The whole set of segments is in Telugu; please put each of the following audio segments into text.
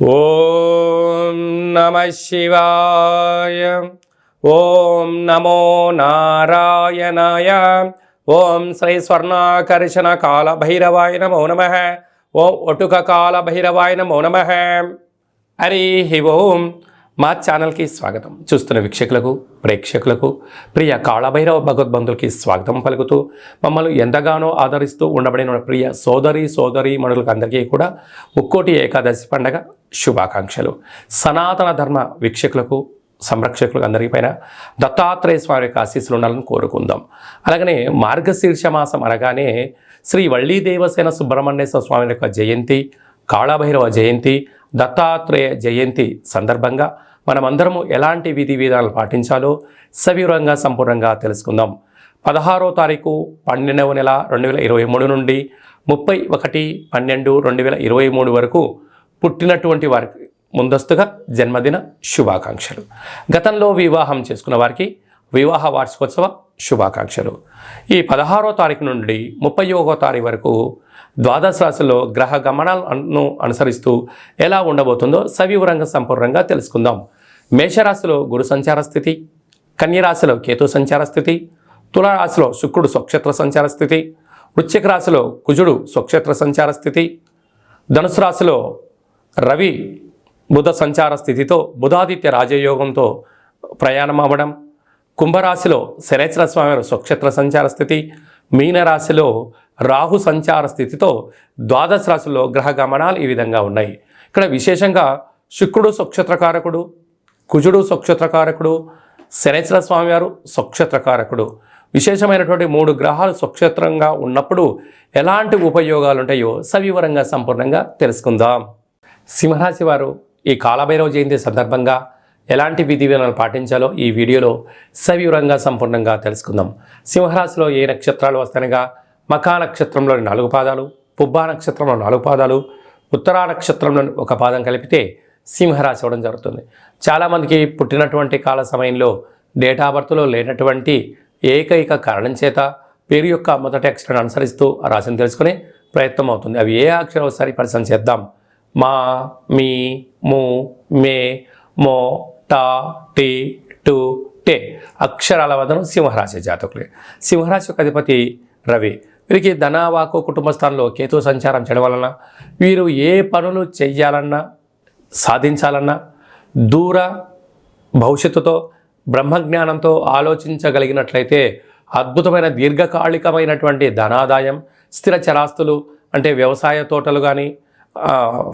ఓం నమః శివాయ. ఓం నమో నారాయణాయ. ఓం శ్రీ స్వర్ణాకర్షణ కాల భైరవాయ నమో నమః. ఓం ఒటుక కాల భైరవాయ నమో నమః. హరి ఓం. మా ఛానల్కి స్వాగతం. చూస్తున్న వీక్షకులకు, ప్రేక్షకులకు, ప్రియ కాళభైరవ భగవద్బంధులకి స్వాగతం పలుకుతూ మమ్మల్ని ఎంతగానో ఆదరిస్తూ ఉండబడిన ప్రియ సోదరి మనులకు అందరికీ కూడా ముక్కోటి ఏకాదశి పండగ శుభాకాంక్షలు. సనాతన ధర్మ వీక్షకులకు, సంరక్షకులకు అందరిపైన దత్తాత్రేయ స్వామి యొక్క ఆశీస్సులు ఉండాలని కోరుకుందాం. అలాగనే మార్గశీర్ష మాసం అనగానే శ్రీ వళ్ళీ దేవసేన సుబ్రహ్మణ్యేశ్వర స్వామి యొక్క జయంతి, కాళభైరవ జయంతి, దత్తాత్రేయ జయంతి సందర్భంగా మనమందరము ఎలాంటి విధి విధానాలు పాటించాలో సవివరంగా సంపూర్ణంగా తెలుసుకుందాం. 16వ తారీఖు 12వ నెల 2023 నుండి 31/12/2023 వరకు పుట్టినటువంటి వారికి ముందస్తుగా జన్మదిన శుభాకాంక్షలు. గతంలో వివాహం చేసుకున్న వారికి వివాహ వార్షికోత్సవ శుభాకాంక్షలు. ఈ 16వ తారీఖు నుండి 31వ తారీఖు వరకు ద్వాదశ రాశిలో గ్రహ గమనాలను అనుసరిస్తూ ఎలా ఉండబోతుందో సవివరంగా సంపూర్ణంగా తెలుసుకుందాం. మేషరాశిలో గురు సంచార స్థితి, కన్యరాశిలో కేతు సంచార స్థితి, తులారాశిలో శుక్రుడు స్వక్షేత్ర సంచార స్థితి, వృశ్చిక రాశిలో కుజుడు స్వక్షేత్ర సంచార స్థితి, ధనుసు రాశిలో రవి బుధ సంచార స్థితితో బుధాదిత్య రాజయోగంతో ప్రయాణం అవ్వడం, కుంభరాశిలో శనేశ్వర స్వామి స్వక్షేత్ర సంచార స్థితి, మీనరాశిలో రాహు సంచార స్థితితో ద్వాదశ రాశుల్లో గ్రహ గమనాలు ఈ విధంగా ఉన్నాయి. ఇక్కడ విశేషంగా శుక్రుడు స్వక్షేత్రకారకుడు, కుజుడు స్వక్షేత్రకారకుడు, శనేశ్వర స్వామి వారు స్వక్షేత్రకారకుడు. విశేషమైనటువంటి 3 గ్రహాలు స్వక్షేత్రంగా ఉన్నప్పుడు ఎలాంటి ఉపయోగాలు ఉంటాయో సవివరంగా సంపూర్ణంగా తెలుసుకుందాం. సింహరాశి వారు ఈ కాళభైరవ జయంతి సందర్భంగా ఎలాంటి విధి విధానాలు పాటించాలో ఈ వీడియోలో సవివరంగా సంపూర్ణంగా తెలుసుకుందాం. సింహరాశిలో ఏ నక్షత్రాలు వస్తాయనగా మఖా నక్షత్రంలోని 4 పాదాలు, పుబ్బా నక్షత్రంలో 4 పాదాలు, ఉత్తరా నక్షత్రంలోని 1 పాదం కలిపితే సింహరాశి అవ్వడం జరుగుతుంది. చాలామందికి పుట్టినటువంటి కాల సమయంలో డేట్ ఆఫ్ బర్త్లో లేనటువంటి ఏకైక కారణం చేత పేరు యొక్క మొదటి అక్షరాన్ని అనుసరిస్తూ ఆ రాశిని తెలుసుకునే ప్రయత్నం అవుతుంది. అవి ఏ అక్షరం ఒకసారి పరిశీలన చేద్దాం. మా, మీ, ము, మే, మో, టా, టీ, టు, టే అక్షరాల వదనం సింహరాశి జాతకులే. సింహరాశి యొక్క అధిపతి రవి. వీరికి ధనవాకు కుటుంబ స్థానంలో కేతు సంచారం చేయడం వలన వీరు ఏ పనులు చెయ్యాలన్నా, సాధించాలన్నా దూర భవిష్యత్తుతో బ్రహ్మజ్ఞానంతో ఆలోచించగలిగినట్లయితే అద్భుతమైన దీర్ఘకాలికమైనటువంటి ధనాదాయం, స్థిర చరాస్తులు అంటే వ్యవసాయ తోటలు కానీ,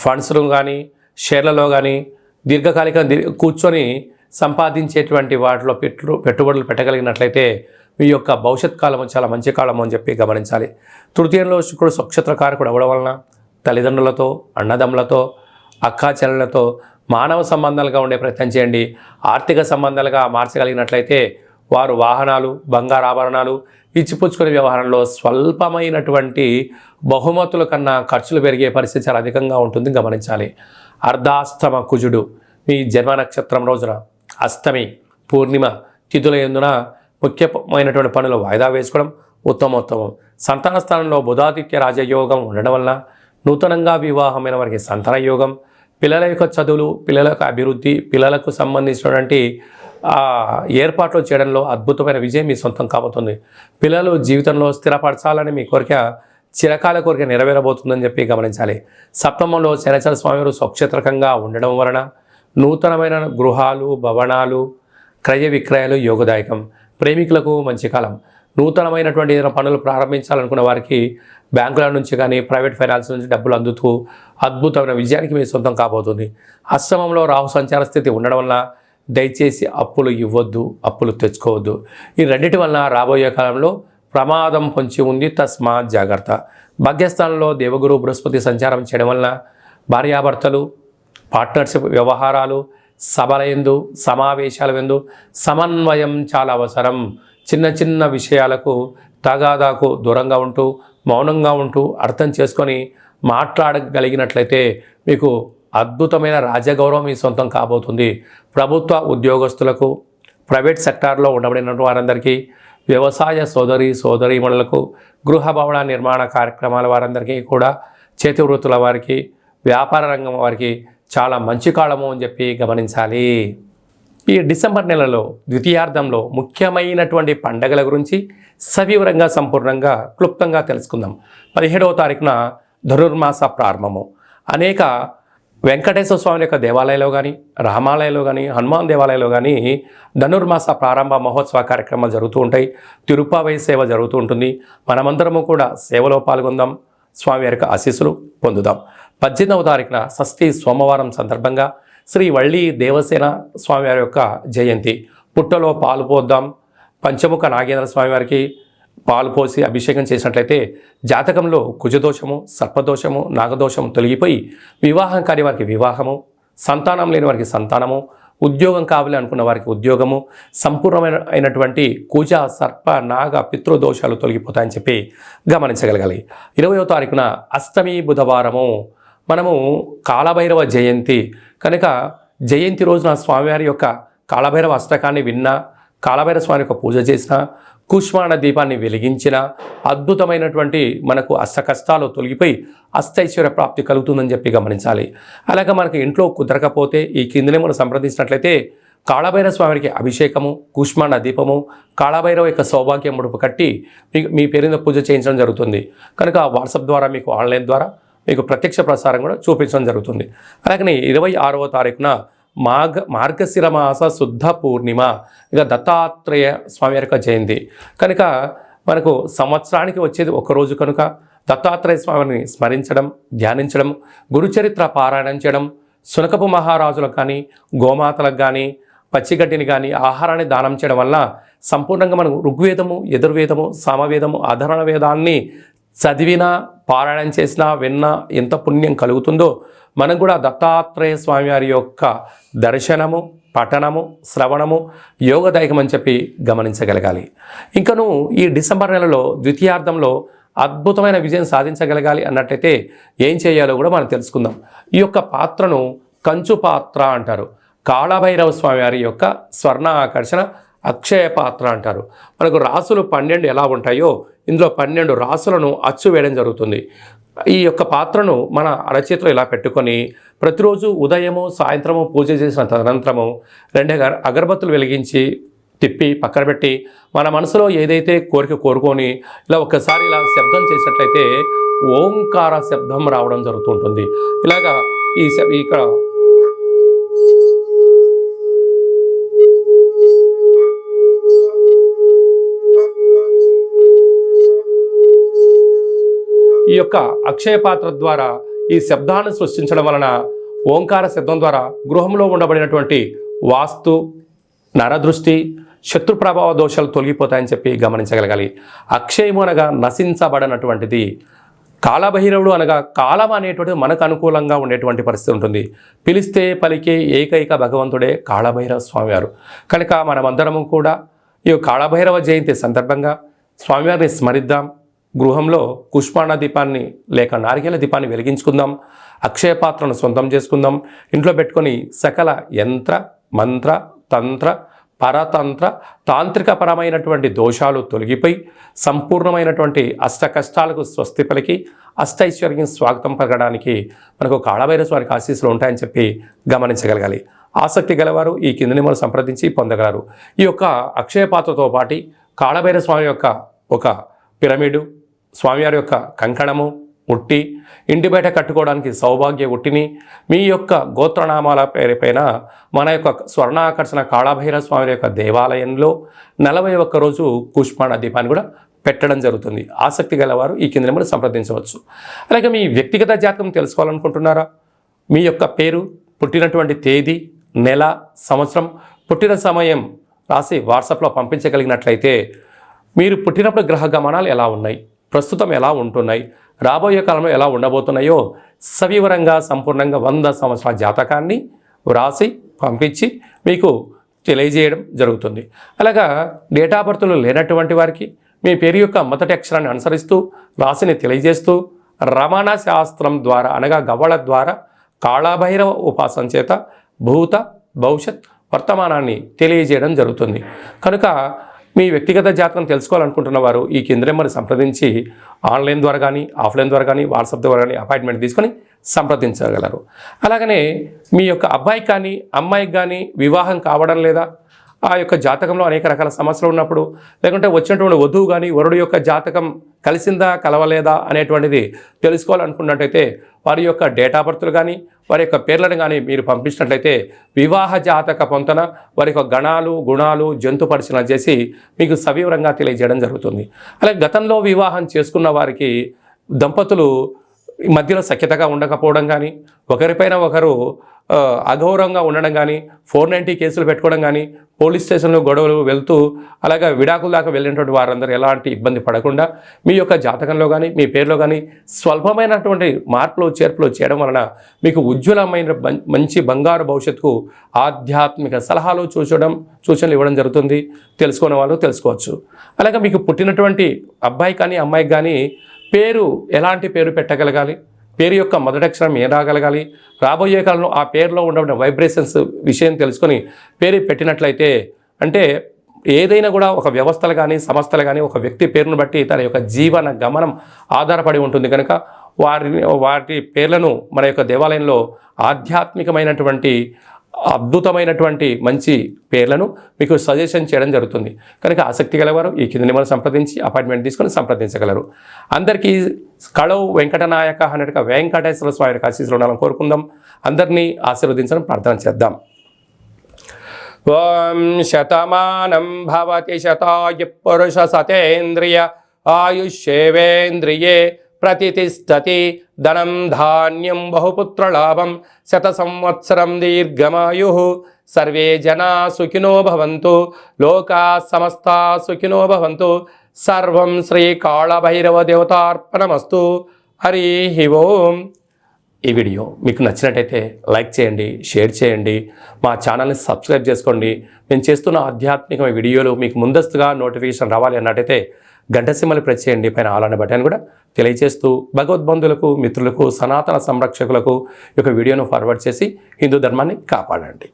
ఫండ్స్లు కానీ, షేర్లలో కానీ దీర్ఘకాలిక కూర్చొని సంపాదించేటువంటి వాటిలో పెట్టుబడులు పెట్టగలిగినట్లయితే మీ యొక్క భవిష్యత్ కాలం చాలా మంచి కాలం అని చెప్పి గమనించాలి. తృతీయంలో శుక్రుడు స్వక్షేత్రకారకుడు అవ్వడం వలన తల్లిదండ్రులతో, అన్నదమ్ములతో, అక్కా చెల్లెలతో మానవ సంబంధాలుగా ఉండే ప్రయత్నం చేయండి. ఆర్థిక సంబంధాలుగా మార్చగలిగినట్లయితే వారు వాహనాలు, బంగారు ఆభరణాలు ఇచ్చిపుచ్చుకునే వ్యవహారంలో స్వల్పమైనటువంటి బహుమతుల కన్నా ఖర్చులు పెరిగే పరిస్థితి చాలా అధికంగా ఉంటుంది గమనించాలి. అర్ధాష్టమ కుజుడు మీ జన్మ నక్షత్రం రోజున అష్టమి, పూర్ణిమ తిథుల యందున ముఖ్యమైనటువంటి పనులు వాయిదా వేసుకోవడం ఉత్తమోత్తమం. సంతాన స్థానంలో బుధాదిత్య రాజయోగం ఉండడం వలన నూతనంగా వివాహమైన వారికి సంతాన యోగం, పిల్లల యొక్క చదువులు, పిల్లల యొక్క అభివృద్ధి, పిల్లలకు సంబంధించినటువంటి ఏర్పాట్లు చేయడంలో అద్భుతమైన విజయం మీ సొంతం కాబోతుంది. పిల్లలు జీవితంలో స్థిరపరచాలని మీ కోరిక చిరకాల కోరిక నెరవేరబోతుందని చెప్పి గమనించాలి. సప్తమంలో శనేశ్వర స్వామి స్వక్షేత్రకంగా ఉండడం వలన నూతనమైన గృహాలు, భవనాలు, క్రయ విక్రయాలు యోగదాయకం. ప్రేమికులకు మంచి కాలం. నూతనమైనటువంటి ఏదైనా పనులు ప్రారంభించాలనుకున్న వారికి బ్యాంకుల నుంచి కానీ, ప్రైవేట్ ఫైనాన్స్ నుంచి డబ్బులు అందుతూ అద్భుతమైన విజయానికి మీ సొంతం కాబోతుంది. అష్టమంలో రాహు సంచార స్థితి ఉండడం వల్ల దయచేసి అప్పులు ఇవ్వద్దు, అప్పులు తెచ్చుకోవద్దు. ఈ రెండింటి వలన రాబోయే కాలంలో ప్రమాదం పొంచి ఉంది, తస్మాత్ జాగ్రత్త. భాగ్యస్థానంలో దేవగురు బృహస్పతి సంచారం చేయడం వలన భార్యాభర్తలు, పార్ట్నర్షిప్ వ్యవహారాలు, సభల యందు, సమావేశాల యందు సమన్వయం చాలా అవసరం. చిన్న చిన్న విషయాలకు తగాదాకు దూరంగా ఉంటూ, మౌనంగా ఉంటూ అర్థం చేసుకొని మాట్లాడగలిగినట్లయితే మీకు అద్భుతమైన రాజగౌరవం మీ సొంతం కాబోతుంది. ప్రభుత్వ ఉద్యోగస్తులకు, ప్రైవేట్ సెక్టార్లో ఉండబడిన వారందరికీ, వ్యవసాయ సోదరీమణులకు, గృహ భవన నిర్మాణ కార్యక్రమాల వారందరికీ కూడా, చేతి వృత్తుల వారికి, వ్యాపార రంగం వారికి చాలా మంచి కాలము అని చెప్పి గమనించాలి. ఈ డిసెంబర్ నెలలో ద్వితీయార్థంలో ముఖ్యమైనటువంటి పండగల గురించి సవివరంగా సంపూర్ణంగా క్లుప్తంగా తెలుసుకుందాం. 17వ తారీఖున ధనుర్మాస ప్రారంభము. అనేక వెంకటేశ్వర స్వామి యొక్క దేవాలయంలో కానీ, రామాలయంలో కానీ, హనుమాన్ దేవాలయంలో కానీ ధనుర్మాస ప్రారంభ మహోత్సవ కార్యక్రమాలు జరుగుతూ ఉంటాయి. తిరుపావై సేవ జరుగుతూ ఉంటుంది. మనమందరము కూడా సేవలో పాల్గొందాం, స్వామివారి యొక్క ఆశీస్సులు పొందుదాం. 18వ తారీఖున షష్ఠి సోమవారం సందర్భంగా శ్రీ వల్లి దేవసేన స్వామివారి యొక్క జయంతి. పుట్టలో పాలు పోద్దాం. పంచముఖ నాగేంద్ర స్వామివారికి పాలు పోసి అభిషేకం చేసినట్లయితే జాతకంలో కుజదోషము, సర్పదోషము, నాగదోషము తొలగిపోయి వివాహం కాని వారికి వివాహము, సంతానం లేని వారికి సంతానము, ఉద్యోగం కావాలి అనుకున్న వారికి ఉద్యోగము, సంపూర్ణమైనటువంటి కుజ, సర్ప, నాగ, పితృదోషాలు తొలగిపోతాయని చెప్పి గమనించగలగాలి. 20వ తారీఖున అష్టమి బుధవారము. మనము కాలభైరవ జయంతి కనుక జయంతి రోజున స్వామివారి యొక్క కాలభైరవ అష్టకాన్ని విన్నా, కాలభైరవ స్వామి యొక్క పూజ చేసిన, కూష్మాండ దీపాన్ని వెలిగించిన అద్భుతమైనటువంటి మనకు అష్ట కష్టాలు తొలగిపోయి అష్టైశ్వర్య ప్రాప్తి కలుగుతుందని చెప్పి గమనించాలి. అలాగే మనకు ఇంట్లో కుదరకపోతే ఈ కిందనే మనం సంప్రదించినట్లయితే కాళభైరవ స్వామికి అభిషేకము, కూష్మాండ దీపము, కాళభైరవ యొక్క సౌభాగ్య ముడుపు కట్టి మీ పేరున పూజ చేయించడం జరుగుతుంది. కనుక వాట్సాప్ ద్వారా మీకు ఆన్లైన్ ద్వారా మీకు ప్రత్యక్ష ప్రసారం కూడా చూపించడం జరుగుతుంది. అలాగే 26వ తారీఖున మార్గశిర మాస శుద్ధ పూర్ణిమ, ఇక దత్తాత్రేయ స్వామి యొక్క జయంతి. కనుక మనకు సంవత్సరానికి వచ్చేది ఒకరోజు కనుక దత్తాత్రేయ స్వామిని స్మరించడం, ధ్యానించడం, గురుచరిత్ర పారాయణం చేయడం, శునకపు మహారాజులకు కానీ, గోమాతలకు కానీ, పచ్చిగడ్డిని కానీ ఆహారాన్ని దానం చేయడం వల్ల సంపూర్ణంగా మనం ఋగ్వేదము, యజుర్వేదము, సామవేదము, అధర్వణ వేదాన్ని చదివినా, పారాయణం చేసినా, విన్నా ఎంత పుణ్యం కలుగుతుందో మనం కూడా దత్తాత్రేయ స్వామి వారి యొక్క దర్శనము, పఠనము, శ్రవణము యోగదాయకం అని చెప్పి గమనించగలగాలి. ఇంకను ఈ డిసెంబర్ నెలలో ద్వితీయార్థంలో అద్భుతమైన విజయం సాధించగలగాలి అన్నట్లయితే ఏం చేయాలో కూడా మనం తెలుసుకుందాం. ఈ యొక్క పాత్రను కంచు పాత్ర అంటారు. కాళభైరవ స్వామి వారి యొక్క స్వర్ణ ఆకర్షణ అక్షయ పాత్ర అంటారు. మనకు రాసులు 12 ఎలా ఉంటాయో ఇందులో 12 రాసులను అచ్చు వేయడం జరుగుతుంది. ఈ యొక్క పాత్రను మన అరచేతిలో ఇలా పెట్టుకొని ప్రతిరోజు ఉదయము, సాయంత్రము పూజ చేసిన తదనంతరము 2 అగరబత్తులు వెలిగించి తిప్పి పక్కన పెట్టి మన మనసులో ఏదైతే కోరిక కోరుకొని ఇలా ఒక్కసారి ఇలా శబ్దం చేసినట్లయితే ఓంకార శబ్దం రావడం జరుగుతుంటుంది. ఇలాగా ఇక్కడ ఈ యొక్క అక్షయ పాత్ర ద్వారా ఈ శబ్దాన్ని సృష్టించడం వలన ఓంకార శబ్దం ద్వారా గృహంలో ఉండబడినటువంటి వాస్తు, నరదృష్టి, శత్రు ప్రభావ దోషాలు తొలగిపోతాయని చెప్పి గమనించగలగాలి. అక్షయము అనగా నశించబడినటువంటిది. కాలభైరవుడు అనగా కాలం అనేటువంటిది మనకు అనుకూలంగా ఉండేటువంటి పరిస్థితి ఉంటుంది. పిలిస్తే పలికే ఏకైక భగవంతుడే కాళభైరవ స్వామివారు. కనుక మనమందరము కూడా ఈ కాళభైరవ జయంతి సందర్భంగా స్వామివారిని స్మరిద్దాం. గృహంలో కుష్మాండ దీపాన్ని లేక నారికేల దీపాన్ని వెలిగించుకుందాం. అక్షయ పాత్రను సొంతం చేసుకుందాం. ఇంట్లో పెట్టుకొని సకల యంత్ర, మంత్ర, తంత్ర, పరతంత్ర, తాంత్రికపరమైనటువంటి దోషాలు తొలగిపోయి సంపూర్ణమైనటువంటి అష్ట కష్టాలకు స్వస్తి పలికి అష్టైశ్వర్యం స్వాగతం పలకడానికి మనకు కాళభైరవ స్వామికి ఆశీస్సులు ఉంటాయని చెప్పి గమనించగలగాలి. ఆసక్తి గలవారు ఈ కిందని మనం సంప్రదించి పొందగలరు. ఈ యొక్క అక్షయ పాత్రతో పాటు కాళభైరవ స్వామి యొక్క ఒక పిరమిడు, స్వామివారి యొక్క కంకణము, ఉట్టి, ఇంటి బయట కట్టుకోవడానికి సౌభాగ్య ఉట్టిని, మీ యొక్క గోత్రనామాల పేరుపైన మన యొక్క స్వర్ణాకర్షణ కాళభైరవ స్వామి యొక్క దేవాలయంలో 41 రోజు కూష్మాండ దీపాన్ని కూడా పెట్టడం జరుగుతుంది. ఆసక్తి గలవారు ఈ కింద నెంబర్ సంప్రదించవచ్చు. అలాగే మీ వ్యక్తిగత జాతకం తెలుసుకోవాలనుకుంటున్నారా? మీ యొక్క పేరు, పుట్టినటువంటి తేదీ, నెల, సంవత్సరం, పుట్టిన సమయం రాసి వాట్సాప్లో పంపించగలిగినట్లయితే మీరు పుట్టినప్పుడు గ్రహ గమనాలు ఎలా ఉన్నాయి, ప్రస్తుతం ఎలా ఉంటున్నాయి, రాబోయే కాలంలో ఎలా ఉండబోతున్నాయో సవివరంగా సంపూర్ణంగా 100 సంవత్సరాల జాతకాన్ని వ్రాసి పంపించి మీకు తెలియజేయడం జరుగుతుంది. అలాగా డేట్ ఆఫ్ బర్త్లు లేనటువంటి వారికి మీ పేరు యొక్క మొదటి అక్షరాన్ని అనుసరిస్తూ రాశిని తెలియజేస్తూ రమణ శాస్త్రం ద్వారా అనగా గవ్వళ ద్వారా కాళభైరవ ఉపాసన చేత భూత, భవిష్యత్, వర్తమానాన్ని తెలియజేయడం జరుగుతుంది. కనుక మీ వ్యక్తిగత జాతకం తెలుసుకోవాలనుకుంటున్న వారు ఈ కింద నెంబర్ని సంప్రదించి ఆన్లైన్ ద్వారా కానీ ఆఫ్లైన్ ద్వారా కానీ వాట్సాప్ ద్వారా కానీ అపాయింట్మెంట్ తీసుకొని సంప్రదించగలరు. అలాగనే మీ యొక్క అబ్బాయికి కానీ అమ్మాయికి కానీ వివాహం కావడం లేదా, ఆ యొక్క జాతకంలో అనేక రకాల సమస్యలు ఉన్నప్పుడు, లేకుంటే వచ్చినటువంటి వధువు కానీ వరుడు యొక్క జాతకం కలిసిందా కలవలేదా అనేటువంటిది తెలుసుకోవాలనుకున్నట్టయితే వారి యొక్క డేట్ ఆఫ్ బర్త్లు కానీ వారి యొక్క పేర్లను కానీ మీరు పంపించినట్లయితే వివాహ జాతక పొంతన, వారి యొక్క గణాలు గుణాలు జంతు పరిశీలన చేసి మీకు సవివరంగా తెలియజేయడం జరుగుతుంది. అలాగే గతంలో వివాహం చేసుకున్న వారికి దంపతులు మధ్యలో సఖ్యతగా ఉండకపోవడం కానీ, ఒకరిపైన ఒకరు అగౌరవంగా ఉండడం కానీ, 490 కేసులు పెట్టుకోవడం కానీ, పోలీస్ స్టేషన్లో గొడవలు వెళ్తూ అలాగే విడాకుల దాకా వెళ్ళినటువంటి వారందరూ ఎలాంటి ఇబ్బంది పడకుండా మీ యొక్క జాతకంలో కానీ మీ పేరులో కానీ స్వల్పమైనటువంటి మార్పులు చేర్పులు చేయడం వలన మీకు ఉజ్వలమైన మంచి బంగారు భవిష్యత్తుకు ఆధ్యాత్మిక సలహాలు సూచనలు ఇవ్వడం జరుగుతుంది. తెలుసుకునే వాళ్ళు తెలుసుకోవచ్చు. అలాగే మీకు పుట్టినటువంటి అబ్బాయి కానీ అమ్మాయికి కానీ పేరు ఎలాంటి పేరు పెట్టగలగాలి, పేరు యొక్క మొదటి అక్షరం ఏం రాగలగాలి, రాబోయే కాలంలో ఆ పేరులో ఉన్న వైబ్రేషన్స్ విషయం తెలుసుకొని పేరు పెట్టినట్లయితే, అంటే ఏదైనా కూడా ఒక వ్యవస్థలు కానీ సంస్థలు కానీ ఒక వ్యక్తి పేరును బట్టి తన యొక్క జీవన గమనం ఆధారపడి ఉంటుంది కనుక వాటి పేర్లను మన యొక్క దేవాలయంలో ఆధ్యాత్మికమైనటువంటి అద్భుతమైనటువంటి మంచి పేర్లను మీకు సజెషన్ చేయడం జరుగుతుంది. కనుక ఆసక్తి గలవారు ఈ కింద నెంబర్ సంప్రదించి అపాయింట్మెంట్ తీసుకొని సంప్రదించగలరు. అందరికీ కళవు వెంకటనాయక అన్నట్టుగా వెంకటేశ్వర స్వామి ఆశీస్సులు ఉండాలని కోరుకుందాం. అందరినీ ఆశీర్వదించడం ప్రార్థన చేద్దాం. ఓం శతమానం భవతి శతాయు పురుష సతేంద్రియ ఆయుష్యేవేంద్రియే ప్రతిష్టతి ధనం ధాన్యం బహుపుత్రలాభం శత సంవత్సరం దీర్ఘమాయు. సర్వే జనా సుఖినో భవంతు, లోకా సమస్తా సుఖినో భవంతు. సర్వం శ్రీ కాళభైరవ దేవతార్పణమస్తు. హరి ఓం. ఈ వీడియో మీకు నచ్చినట్టయితే లైక్ చేయండి, షేర్ చేయండి, మా ఛానల్ని సబ్స్క్రైబ్ చేసుకోండి. మేము చేస్తున్న ఆధ్యాత్మిక వీడియోలు మీకు ముందస్తుగా నోటిఫికేషన్ రావాలి అన్నట్టయితే గంట సింబల్ ప్రెస్ చేయండి. పైన ఆల్ అనే బటన్ కూడా తెలియజేస్తూ భగవద్బంధులకు మిత్రులకు సనాతన సంరక్షకులకు ఈ యొక్క వీడియోను ఫార్వర్డ్ చేసి హిందూ ధర్మాన్ని కాపాడండి.